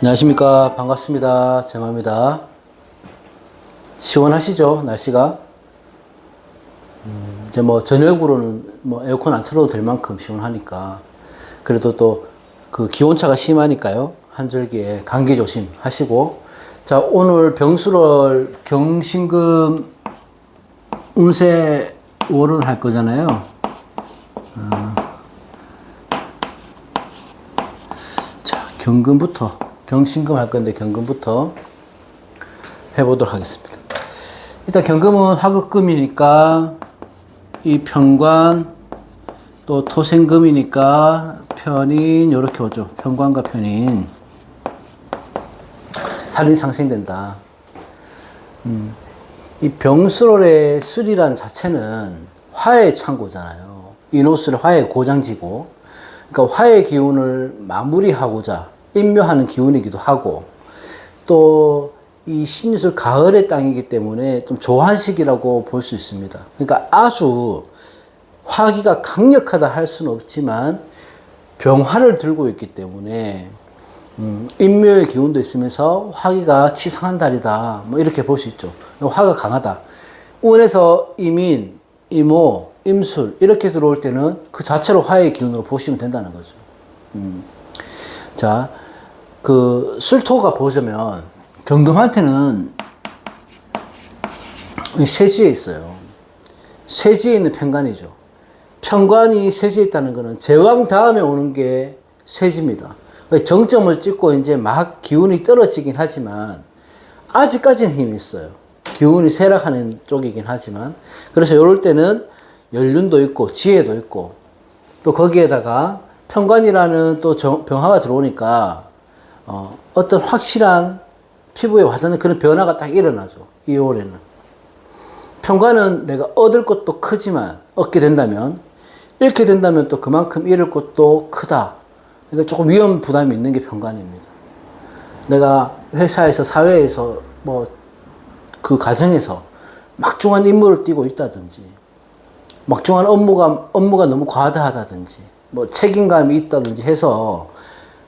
안녕하십니까. 반갑습니다. 제마입니다. 시원하시죠? 날씨가? 이제 뭐 저녁으로는 뭐 에어컨 안 틀어도 될 만큼 시원하니까. 그래도 또 그 기온차가 심하니까요. 한절기에 감기 조심 하시고. 자, 오늘 병수월 경신금 운세 월은 할 거잖아요. 자, 경금부터. 경신금 할 건데 경금부터 해보도록 하겠습니다. 일단 경금은 화급금이니까 이 편관 또 토생금이니까 편인 이렇게 오죠. 편관과 편인 살인 상생된다. 이 병술월의 술이란 자체는 화의 창고잖아요. 이노술의 화의 고장지고, 그러니까 화의 기운을 마무리하고자 임묘하는 기운이기도 하고, 또 이 신유술 가을의 땅이기 때문에 좀 조한식이라고 볼 수 있습니다. 그러니까 아주 화기가 강력하다 할 수는 없지만 병화를 들고 있기 때문에 인묘의 기운도 있으면서 화기가 치상한 달이다, 뭐 이렇게 볼 수 있죠. 화가 강하다. 운에서 임인, 임오, 임술 이렇게 들어올 때는 그 자체로 화의 기운으로 보시면 된다는 거죠. 자, 그 술토가 보시면 경금한테는 세지에 있어요. 세지에 있는 편관이죠. 편관이 세지에 있다는 것은 제왕 다음에 오는 게 세지입니다. 정점을 찍고 이제 막 기운이 떨어지긴 하지만 아직까지는 힘이 있어요. 기운이 쇠락하는 쪽이긴 하지만, 그래서 이럴 때는 연륜도 있고 지혜도 있고, 또 거기에다가 편관이라는 또 병화가 들어오니까 어떤 확실한 피부에 와닿는 그런 변화가 딱 일어나죠. 2월에는. 편관은 내가 얻을 것도 크지만 얻게 된다면, 잃게 된다면 또 그만큼 잃을 것도 크다. 그러니까 조금 위험 부담이 있는 게 편관입니다. 내가 회사에서, 사회에서, 뭐, 그 가정에서 막중한 임무를 띠고 있다든지, 막중한 업무가 너무 과다하다든지, 뭐 책임감이 있다든지 해서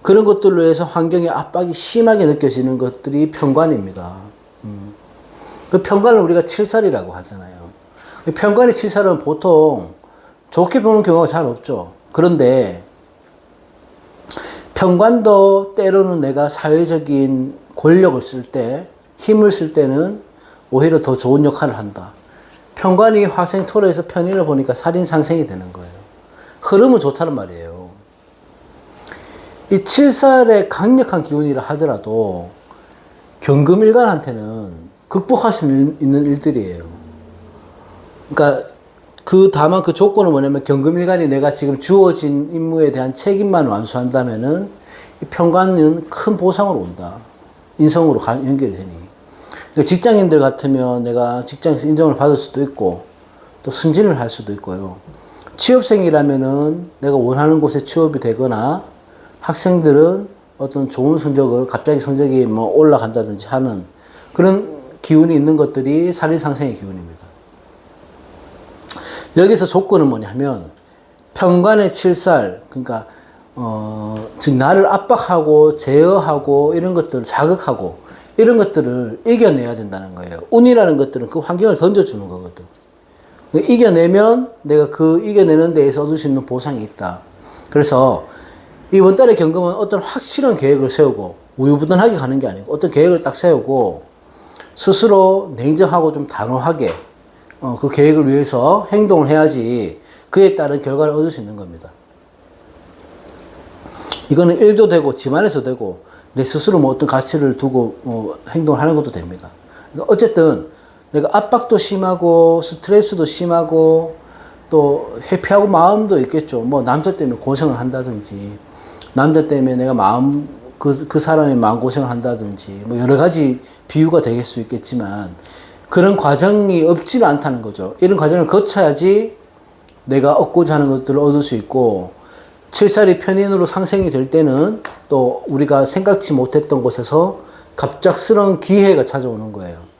그런 것들로 해서 환경의 압박이 심하게 느껴지는 것들이 편관입니다. 그 편관을 우리가 칠살이라고 하잖아요. 편관의 칠살은 보통 좋게 보는 경우가 잘 없죠. 그런데 편관도 때로는 내가 사회적인 권력을 쓸 때, 힘을 쓸 때는 오히려 더 좋은 역할을 한다. 편관이 화생토로에서 편인을 보니까 살인상생이 되는 거예요. 흐름은 좋다는 말이에요. 이 칠살의 강력한 기운이라 하더라도 경금일간한테는 극복할 수 있는 일들이에요. 그러니까 다만 그 조건은 뭐냐면 경금일간이 내가 지금 주어진 임무에 대한 책임만 완수한다면은 이 편관은 큰 보상으로 온다. 인성으로 연결이 되니. 그러니까 직장인들 같으면 내가 직장에서 인정을 받을 수도 있고 또 승진을 할 수도 있고요. 취업생이라면은 내가 원하는 곳에 취업이 되거나, 학생들은 어떤 좋은 성적을 갑자기 성적이 뭐 올라간다든지 하는 그런 기운이 있는 것들이 살인상생의 기운입니다. 여기서 조건은 뭐냐면 편관의 칠살, 그러니까 즉 나를 압박하고 제어하고 이런 것들을 자극하고 이런 것들을 이겨내야 된다는 거예요. 운이라는 것들은 그 환경을 던져주는 거거든. 이겨내면 내가 그 이겨내는 데에서 얻을 수 있는 보상이 있다. 그래서 이번 달의 경금은 어떤 확실한 계획을 세우고 우유부단하게 가는 게 아니고 어떤 계획을 딱 세우고 스스로 냉정하고 좀 단호하게 그 계획을 위해서 행동을 해야지 그에 따른 결과를 얻을 수 있는 겁니다. 이거는 일도 되고 집안에서 되고 내 스스로 뭐 어떤 가치를 두고 행동을 하는 것도 됩니다. 그러니까 어쨌든 내가 압박도 심하고 스트레스도 심하고 또 회피하고 마음도 있겠죠. 뭐 남자 때문에 고생을 한다든지, 남자 때문에 내가 그 사람의 마음고생을 한다든지, 뭐 여러 가지 비유가 될 수 있겠지만, 그런 과정이 없지는 않다는 거죠. 이런 과정을 거쳐야지 내가 얻고자 하는 것들을 얻을 수 있고, 칠살이 편인으로 상생이 될 때는 또 우리가 생각지 못했던 곳에서 갑작스러운 기회가 찾아오는 거예요.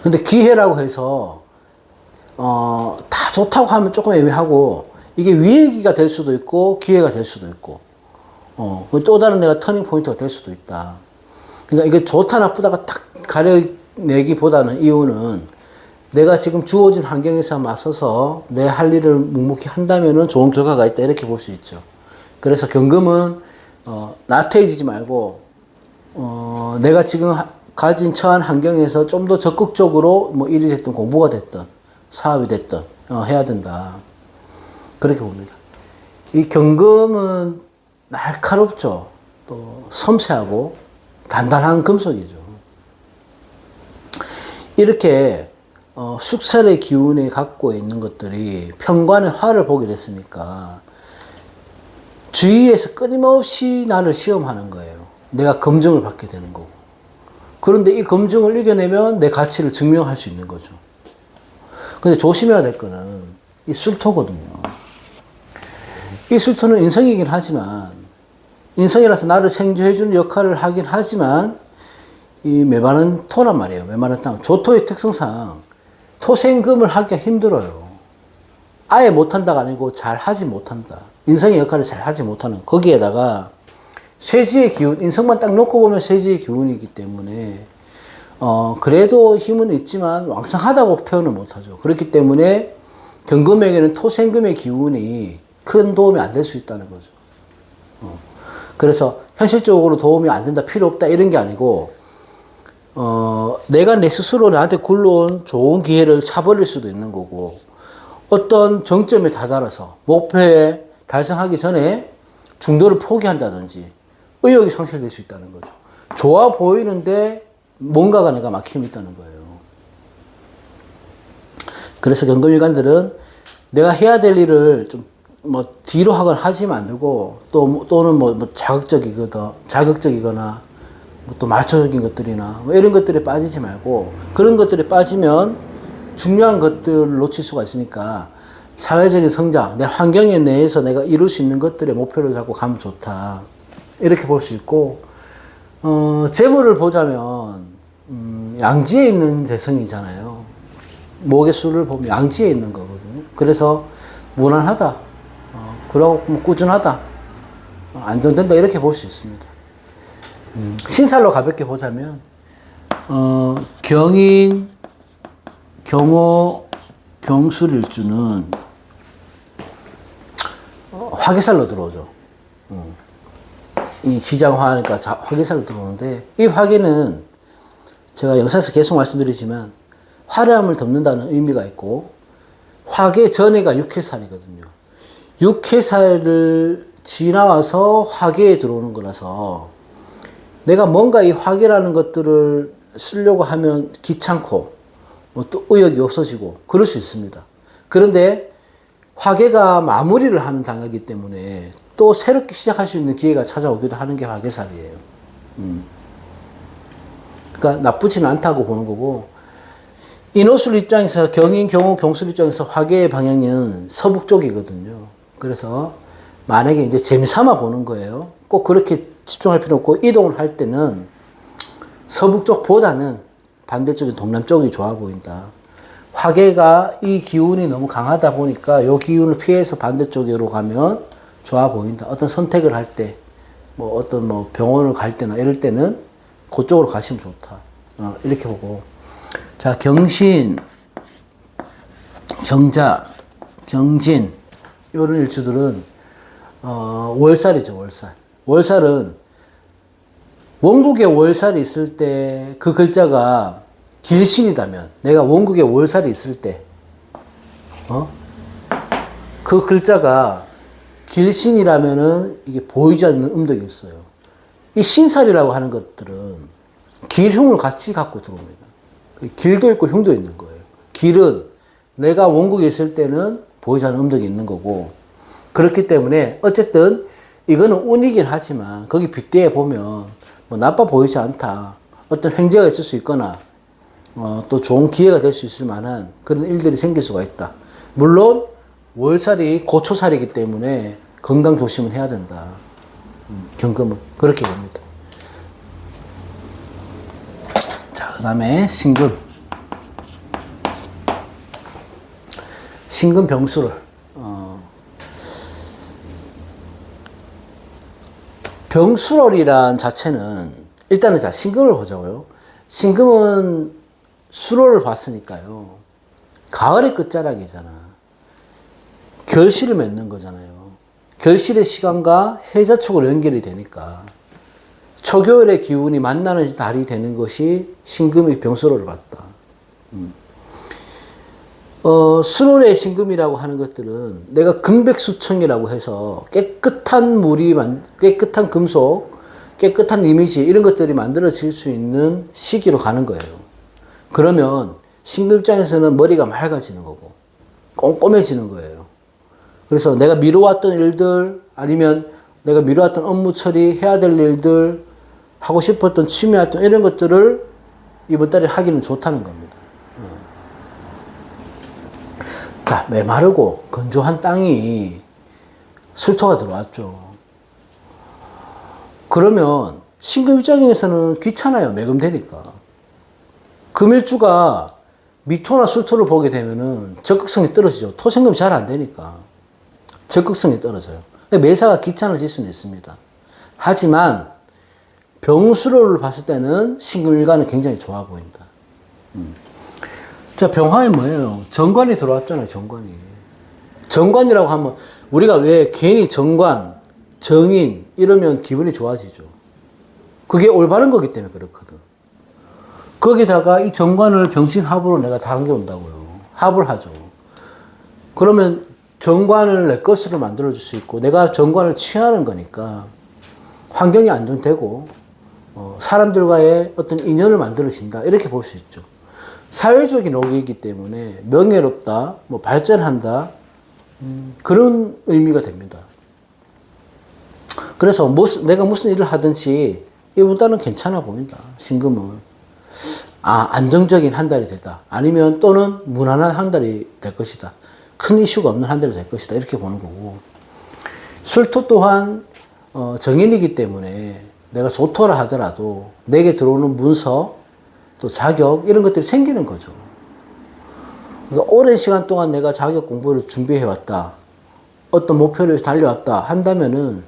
근데 기회라고 해서, 다 좋다고 하면 조금 애매하고, 이게 위기가 될 수도 있고 기회가 될 수도 있고, 또 다른 내가 터닝 포인트가 될 수도 있다. 그러니까 이게 좋다 나쁘다가 딱 가려내기보다는 이유는 내가 지금 주어진 환경에서 맞서서 내 할 일을 묵묵히 한다면은 좋은 결과가 있다. 이렇게 볼 수 있죠. 그래서 경금은, 나태해지지 말고, 내가 지금 가진 처한 환경에서 좀 더 적극적으로 뭐 일이 됐든 공부가 됐든 사업이 됐든, 해야 된다. 그렇게 봅니다. 이 경금은 날카롭죠. 또 섬세하고 단단한 금속이죠. 이렇게 숙살의 기운이 갖고 있는 것들이 편관의 화를 보게 됐으니까 주위에서 끊임없이 나를 시험하는 거예요. 내가 검증을 받게 되는 거고. 그런데 이 검증을 이겨내면 내 가치를 증명할 수 있는 거죠. 근데 조심해야 될 거는 이 술토거든요. 이 술토는 인성이긴 하지만, 인성이라서 나를 생존해주는 역할을 하긴 하지만, 이 메마른 토란 말이에요. 메마른 땅. 조토의 특성상 토생금을 하기가 힘들어요. 아예 못한다가 아니고 잘 하지 못한다. 인성의 역할을 잘 하지 못하는. 거기에다가 쇠지의 기운, 인성만 딱 놓고 보면 쇠지의 기운이기 때문에, 그래도 힘은 있지만 왕성하다고 표현을 못하죠. 그렇기 때문에 경금에게는 토생금의 기운이 큰 도움이 안 될 수 있다는 거죠. 그래서 현실적으로 도움이 안 된다, 필요 없다, 이런 게 아니고, 내가 내 스스로 나한테 굴러온 좋은 기회를 차버릴 수도 있는 거고, 어떤 정점에 다다라서 목표에 달성하기 전에 중도를 포기한다든지 의욕이 상실될 수 있다는 거죠. 좋아 보이는데 뭔가가 내가 막힘이 있다는 거예요. 그래서 경금일간들은 내가 해야 될 일을 좀 뒤로 하거나 하시면 안 되고, 또는 자극적이거나, 또 말초적인 것들이나, 이런 것들에 빠지지 말고, 그런 것들에 빠지면 중요한 것들을 놓칠 수가 있으니까, 사회적인 성장, 내 환경 내에서 내가 이룰 수 있는 것들의 목표를 잡고 가면 좋다. 이렇게 볼 수 있고, 재물을 보자면, 양지에 있는 재성이잖아요. 목의 수를 보면 양지에 있는 거거든요. 그래서 무난하다. 그러고 꾸준하다. 안정된다. 이렇게 볼 수 있습니다. 신살로 가볍게 보자면, 경인, 경호, 경술일주는 화계살로 들어오죠. 이 지장화니까 화계살로 들어오는데, 이 화계는 제가 영상에서 계속 말씀드리지만 화려함을 덮는다는 의미가 있고, 화계 전해가 육해살이거든요. 육해살을 지나와서 화계에 들어오는 거라서 내가 뭔가 이 화계라는 것들을 쓰려고 하면 귀찮고 또 의욕이 없어지고 그럴 수 있습니다. 그런데 화계가 마무리를 하는 단계이기 때문에 또 새롭게 시작할 수 있는 기회가 찾아오기도 하는 게 화계살이에요. 그러니까 나쁘지는 않다고 보는 거고, 인호술 입장에서 경인, 경호, 경술 입장에서 화계의 방향은 서북 쪽이거든요. 그래서 만약에 이제 재미삼아 보는 거예요. 꼭 그렇게 집중할 필요 없고, 이동을 할 때는 서북 쪽보다는 반대쪽인 동남 쪽이 좋아 보인다. 화계가 이 기운이 너무 강하다 보니까 이 기운을 피해서 반대쪽으로 가면 좋아 보인다. 어떤 선택을 할 때, 병원을 갈 때나 이럴 때는 그쪽으로 가시면 좋다. 이렇게 보고. 자, 경신, 경자, 경진, 이런 일주들은, 월살이죠, 월살. 월살은, 원국에 월살이 있을 때 그 글자가 길신이다면, 내가 원국에 월살이 있을 때, 그 글자가 길신이라면은 이게 보이지 않는 음덕이 있어요. 이 신살이라고 하는 것들은 길흉을 같이 갖고 들어옵니다. 길도 있고 흉도 있는 거예요. 길은 내가 원국에 있을 때는 보이지 않는 음덕이 있는 거고, 그렇기 때문에 어쨌든 이거는 운이긴 하지만 거기 빗대에 보면 나빠 보이지 않다. 어떤 횡재가 있을 수 있거나 또 좋은 기회가 될 수 있을 만한 그런 일들이 생길 수가 있다. 물론 월살이 고초살이기 때문에 건강 조심은 해야 된다. 경금은 그렇게 봅니다. 자, 그 다음에 신금. 신금 병수를 병수월이란 자체는 일단은 자 신금을 보자고요. 신금은 수로를 봤으니까요. 가을의 끝자락이잖아. 결실을 맺는 거잖아요. 결실의 시간과 해자축으로 연결이 되니까 초겨울의 기운이 만나는 달이 되는 것이 신금의 병수로를 봤다. 수로의 신금이라고 하는 것들은 내가 금백수청이라고 해서 깨끗한 물이, 깨끗한 금속, 깨끗한 이미지 이런 것들이 만들어질 수 있는 시기로 가는 거예요. 그러면 신금 입장에서는 머리가 맑아지는 거고 꼼꼼해지는 거예요. 그래서 내가 미뤄왔던 일들 아니면 내가 미뤄왔던 업무 처리해야 될 일들 하고 싶었던 취미 활동 이런 것들을 이번 달에 하기는 좋다는 겁니다. 자, 메마르고 건조한 땅이 술토가 들어왔죠. 그러면 신금 입장에서는 귀찮아요. 매금되니까. 금일주가 미토나 술토를 보게 되면은 적극성이 떨어지죠. 토생금이 잘 안 되니까 적극성이 떨어져요. 매사가 귀찮아질 수는 있습니다. 하지만 병수로를 봤을 때는 신금일간은 굉장히 좋아 보인다. 자, 병화에 뭐예요? 정관이 들어왔잖아요, 정관이. 정관이라고 하면, 우리가 왜 괜히 정관, 정인, 이러면 기분이 좋아지죠. 그게 올바른 거기 때문에 그렇거든. 거기다가 이 정관을 병신합으로 내가 당겨온다고요. 합을 하죠. 그러면 정관을 내 것으로 만들어줄 수 있고, 내가 정관을 취하는 거니까, 환경이 안정되고, 사람들과의 어떤 인연을 만들어진다. 이렇게 볼 수 있죠. 사회적인 옥이기 때문에 명예롭다, 뭐 발전한다, 그런 의미가 됩니다. 그래서 내가 무슨 일을 하든지 이번 달은 괜찮아 보인다. 신금은 안정적인 한 달이 되다. 아니면 또는 무난한 한 달이 될 것이다. 큰 이슈가 없는 한 달이 될 것이다. 이렇게 보는 거고, 술토 또한 정인이기 때문에 내가 조토를 하더라도 내게 들어오는 문서 또 자격 이런 것들이 생기는 거죠. 그러니까 오랜 시간 동안 내가 자격 공부를 준비해 왔다. 어떤 목표를 위해서 달려왔다 한다면은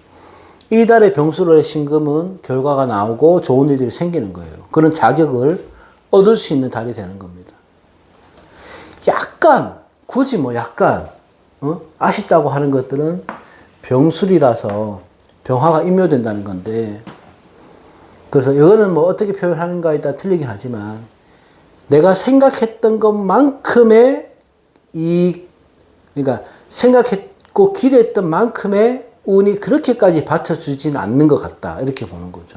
이 달의 병수로의 신금은 결과가 나오고 좋은 일들이 생기는 거예요. 그런 자격을 얻을 수 있는 달이 되는 겁니다. 약간 굳이 뭐 약간 아쉽다고 하는 것들은 병술이라서 병화가 임묘된다는 건데, 그래서 이거는 뭐 어떻게 표현하는가에 따라 틀리긴 하지만 내가 생각했던 것만큼의 그러니까 생각했고 기대했던 만큼의 운이 그렇게까지 받쳐주지는 않는 것 같다. 이렇게 보는 거죠.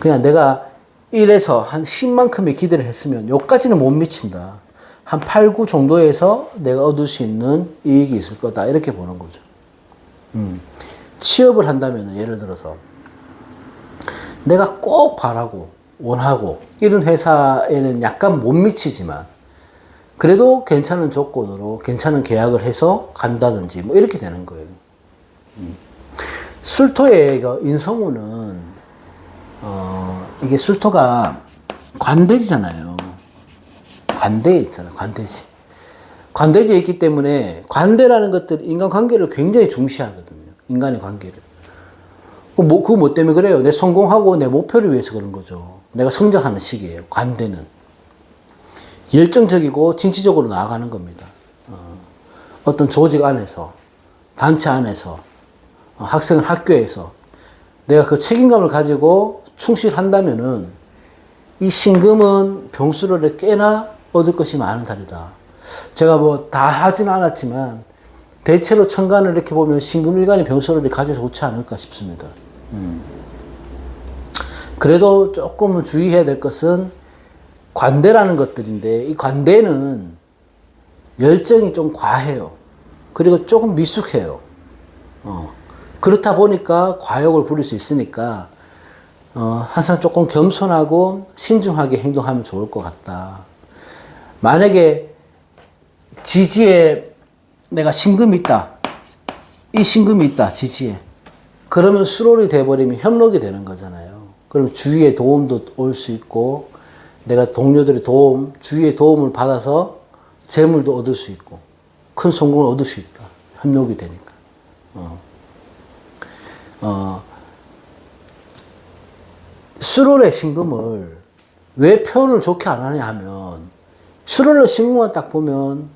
그냥 내가 1에서 한 10만큼의 기대를 했으면 여기까지는 못 미친다. 한 8, 9 정도에서 내가 얻을 수 있는 이익이 있을 거다. 이렇게 보는 거죠. 취업을 한다면 예를 들어서 내가 꼭 바라고 원하고 이런 회사에는 약간 못 미치지만 그래도 괜찮은 조건으로 괜찮은 계약을 해서 간다든지 뭐 이렇게 되는 거예요. 술토의 인성우는 이게 술토가 관대지잖아요. 관대에 있잖아요. 관대지. 관대지에 있기 때문에 관대라는 것들이 인간관계를 굉장히 중시하거든요. 인간의 관계를. 그거 뭐 때문에 그래요? 내 성공하고 내 목표를 위해서 그런 거죠. 내가 성장하는 시기예요. 관대는. 열정적이고 진취적으로 나아가는 겁니다. 어떤 조직 안에서, 단체 안에서, 학생 학교에서 내가 그 책임감을 가지고 충실한다면은 이 신금은 병수로를 꽤나 얻을 것이 많은 달이다. 제가 뭐 다 하진 않았지만 대체로 천간을 이렇게 보면 신금일간이 병수로를 가져서 좋지 않을까 싶습니다. 그래도 조금은 주의해야 될 것은 관대라는 것들인데, 이 관대는 열정이 좀 과해요. 그리고 조금 미숙해요. 그렇다 보니까 과욕을 부릴 수 있으니까 항상 조금 겸손하고 신중하게 행동하면 좋을 것 같다. 만약에 지지에 내가 신금이 있다. 이 신금이 있다. 지지에. 그러면 수롤이 돼버리면 협록이 되는 거잖아요. 그럼 주위의 도움도 올 수 있고 내가 동료들의 도움, 주위의 도움을 받아서 재물도 얻을 수 있고 큰 성공을 얻을 수 있다. 협력이 되니까. 수월의 신금을 왜 표현을 좋게 안 하냐 하면, 수월의 신금만 딱 보면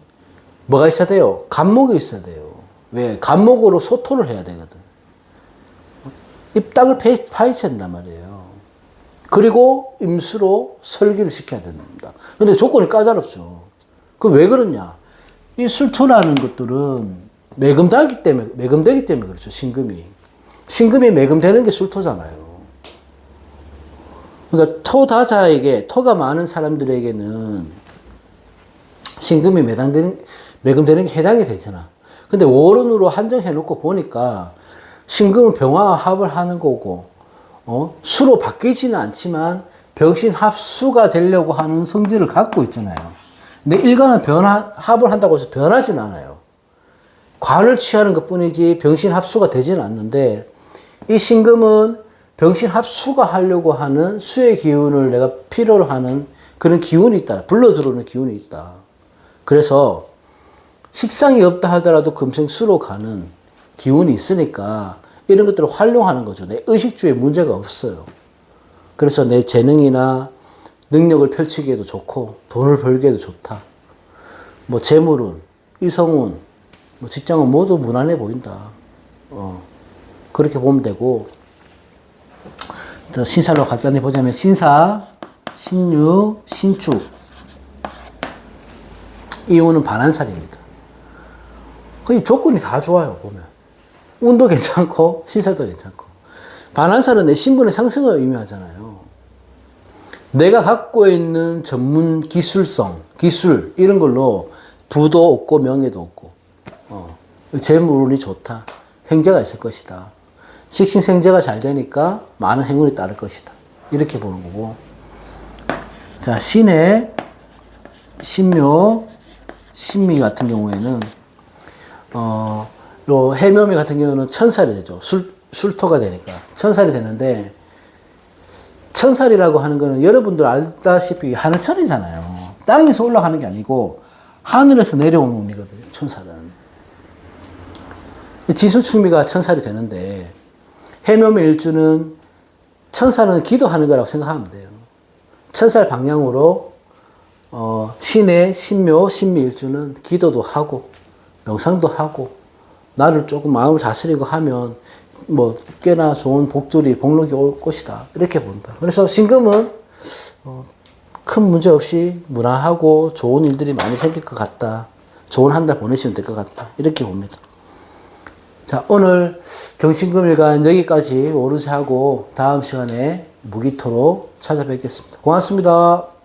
뭐가 있어야 돼요? 간목이 있어야 돼요. 왜? 간목으로 소토를 해야 되거든. 입당을 파헤쳐야 된단 말이에요. 그리고 임수로 설기를 시켜야 됩니다. 근데 조건이 까다롭죠. 그 왜 그러냐? 이 술토라는 것들은 매금되기 때문에 그렇죠. 신금이 매금되는 게 술토잖아요. 그러니까 토가 많은 사람들에게는 신금이 매금되는 게 해당이 되잖아. 근데 월운으로 한정해 놓고 보니까 신금은 병화합을 하는 거고, 수로 바뀌지는 않지만 병신합수가 되려고 하는 성질을 갖고 있잖아요. 근데 일간은 합을 한다고 해서 변하지는 않아요. 관을 취하는 것 뿐이지 병신합수가 되지는 않는데, 이 신금은 병신합수가 하려고 하는 수의 기운을 내가 필요로 하는 그런 기운이 있다. 불러 들어오는 기운이 있다. 그래서 식상이 없다 하더라도 금생수로 가는 기운이 있으니까 이런 것들을 활용하는 거죠. 내 의식주에 문제가 없어요. 그래서 내 재능이나 능력을 펼치기에도 좋고 돈을 벌기에도 좋다. 뭐 재물운, 이성운, 뭐 직장은 모두 무난해 보인다. 그렇게 보면 되고, 신살로 간단히 보자면 신사, 신유, 신축, 이 운은 반한살입니다. 거의 조건이 다 좋아요, 보면. 운도 괜찮고, 신사도 괜찮고. 반한살은 내 신분의 상승을 의미하잖아요. 내가 갖고 있는 전문 기술성, 기술, 이런 걸로 부도 없고, 명예도 없고, 재물운이 좋다. 행재가 있을 것이다. 식신생재가 잘 되니까 많은 행운이 따를 것이다. 이렇게 보는 거고. 자, 신의, 신묘, 신미 같은 경우에는, 해묘미 같은 경우는 천살이 되죠. 술토가 되니까. 천살이 되는데, 천살이라고 하는 거는 여러분들 알다시피 하늘천이잖아요. 땅에서 올라가는 게 아니고, 하늘에서 내려오는 운이거든요, 천살은. 지수축미가 천살이 되는데, 해묘미 일주는 천살은 기도하는 거라고 생각하면 돼요. 천살 방향으로, 신의, 신묘, 신미 일주는 기도도 하고, 명상도 하고, 나를 조금 마음을 다스리고 하면, 뭐, 꽤나 좋은 복록이 올 것이다. 이렇게 본다. 그래서 신금은, 큰 문제 없이 무난하고 좋은 일들이 많이 생길 것 같다. 좋은 한 달 보내시면 될 것 같다. 이렇게 봅니다. 자, 오늘 경신금일간 여기까지 오르세하고 다음 시간에 무기토로 찾아뵙겠습니다. 고맙습니다.